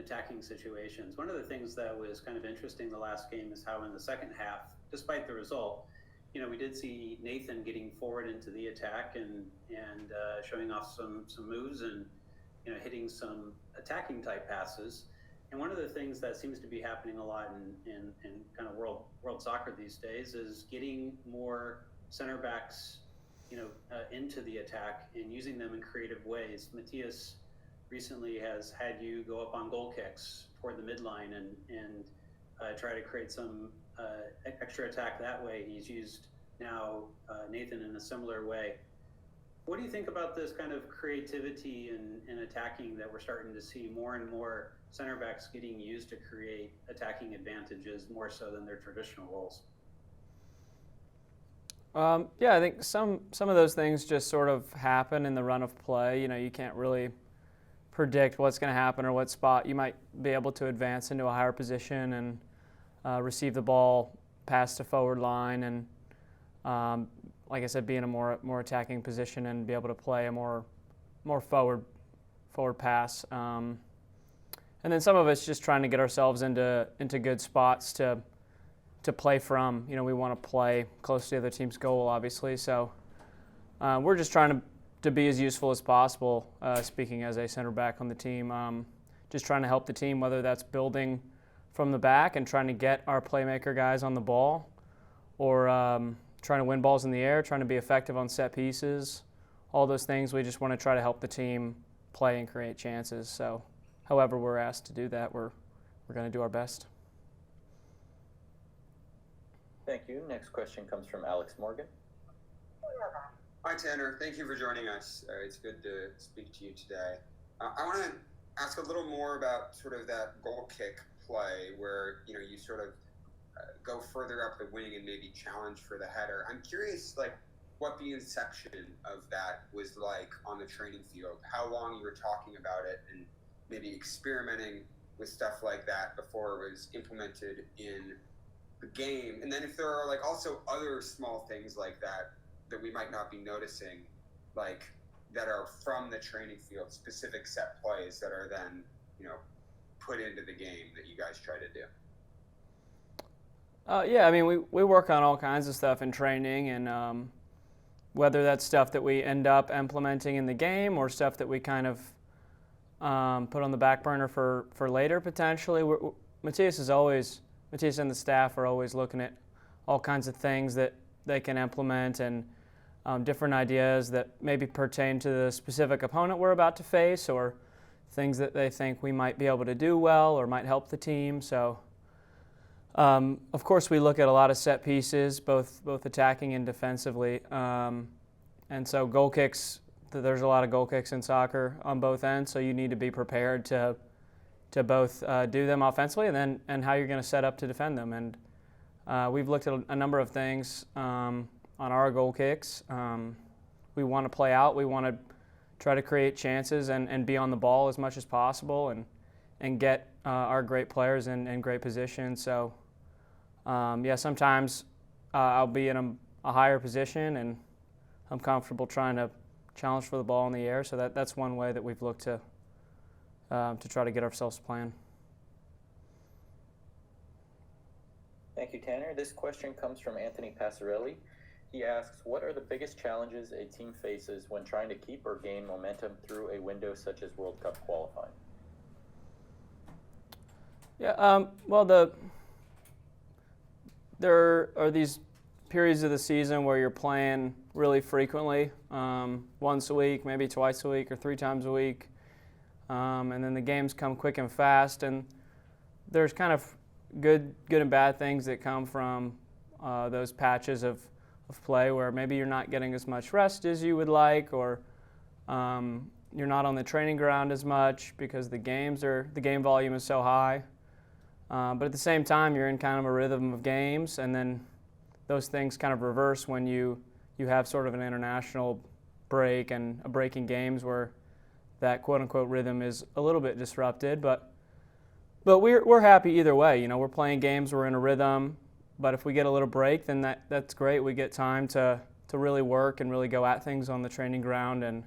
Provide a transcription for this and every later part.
attacking situations. One of the things that was kind of interesting the last game is how in the second half, despite the result, we did see Nathan getting forward into the attack and showing off some moves and hitting some attacking type passes. And one of the things that seems to be happening a lot in kind of world soccer these days is getting more center backs into the attack and using them in creative ways. Matthias recently has had you go up on goal kicks toward the midline and try to create some extra attack that way. He's used now Nathan in a similar way. What do you think about this kind of creativity in attacking that we're starting to see more and more center backs getting used to create attacking advantages more so than their traditional roles? Yeah, I think some of those things just sort of happen in the run of play. You can't really predict what's going to happen or what spot you might be able to advance into a higher position and receive the ball past the forward line and, like I said, be in a more attacking position and be able to play a more forward pass. And then some of it's just trying to get ourselves into good spots to play from. We want to play close to the other team's goal, obviously. So we're just trying to be as useful as possible, speaking as a center back on the team. Just trying to help the team, whether that's building from the back and trying to get our playmaker guys on the ball, or trying to win balls in the air, trying to be effective on set pieces. All those things, we just want to try to help the team play and create chances. So however we're asked to do that, we're going to do our best. Thank you. Next question comes from Alex Morgan. Hi, Tanner. Thank you for joining us. It's good to speak to you today. I want to ask a little more about sort of that goal kick play where, you sort of go further up the wing and maybe challenge for the header. I'm curious, what the inception of that was like on the training field, how long you were talking about it and maybe experimenting with stuff like that before it was implemented in the game. And then if there are also other small things like that we might not be noticing, that are from the training field, specific set plays that are then, put into the game that you guys try to do. Yeah, I mean, we work on all kinds of stuff in training, and whether that's stuff that we end up implementing in the game or stuff that we kind of put on the back burner for later potentially. Matthias and the staff are always looking at all kinds of things that they can implement and different ideas that maybe pertain to the specific opponent we're about to face, or things that they think we might be able to do well or might help the team. So of course we look at a lot of set pieces, both attacking and defensively. And so goal kicks, there's a lot of goal kicks in soccer on both ends, so you need to be prepared to both do them offensively and how you're going to set up to defend them. And we've looked at a number of things on our goal kicks. We want to play out. We want to try to create chances and be on the ball as much as possible and get our great players in great positions. So, yeah, sometimes I'll be in a higher position and I'm comfortable trying to challenge for the ball in the air. So that's one way that we've looked to try to get ourselves playing. Thank you, Tanner. This question comes from Anthony Passarelli. He asks, what are the biggest challenges a team faces when trying to keep or gain momentum through a window such as World Cup qualifying? Yeah, well, there are these periods of the season where you're playing really frequently, once a week, maybe twice a week or 3 times a week, and then the games come quick and fast, and there's kind of good and bad things that come from those patches of play where maybe you're not getting as much rest as you would like, or you're not on the training ground as much because the game volume is so high. But at the same time, you're in kind of a rhythm of games, and then those things kind of reverse when you have sort of an international break and a break in games where that quote-unquote rhythm is a little bit disrupted. But we're happy either way. We're playing games, we're in a rhythm, but if we get a little break, then that's great. We get time to really work and really go at things on the training ground and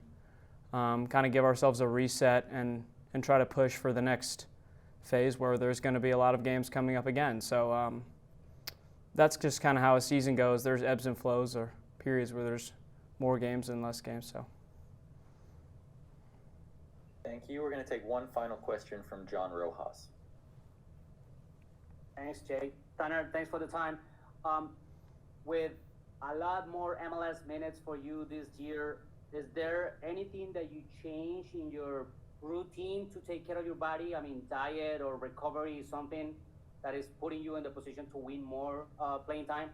kind of give ourselves a reset and try to push for the next phase where there's going to be a lot of games coming up again. So that's just kind of how a season goes. There's ebbs and flows or periods where there's more games and less games. So. Thank you. We're going to take one final question from John Rojas. Thanks, Jay. Tanner, thanks for the time. With a lot more MLS minutes for you this year, is there anything that you change in your routine to take care of your body? I mean, diet or recovery is something that is putting you in the position to win more playing time?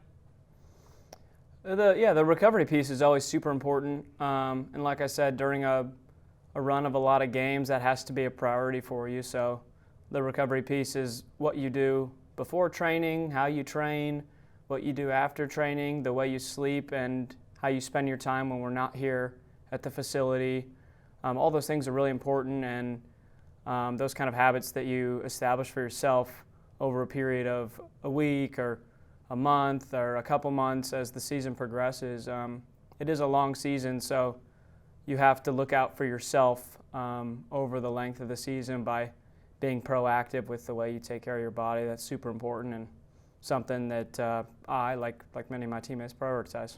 The recovery piece is always super important. And like I said, during a run of a lot of games, that has to be a priority for you. So the recovery piece is what you do before training, how you train, what you do after training, the way you sleep, and how you spend your time when we're not here at the facility. All those things are really important, and those kind of habits that you establish for yourself over a period of a week or a month or a couple months as the season progresses. It is a long season, so you have to look out for yourself over the length of the season by being proactive with the way you take care of your body. That's super important and something that I, like many of my teammates, prioritize.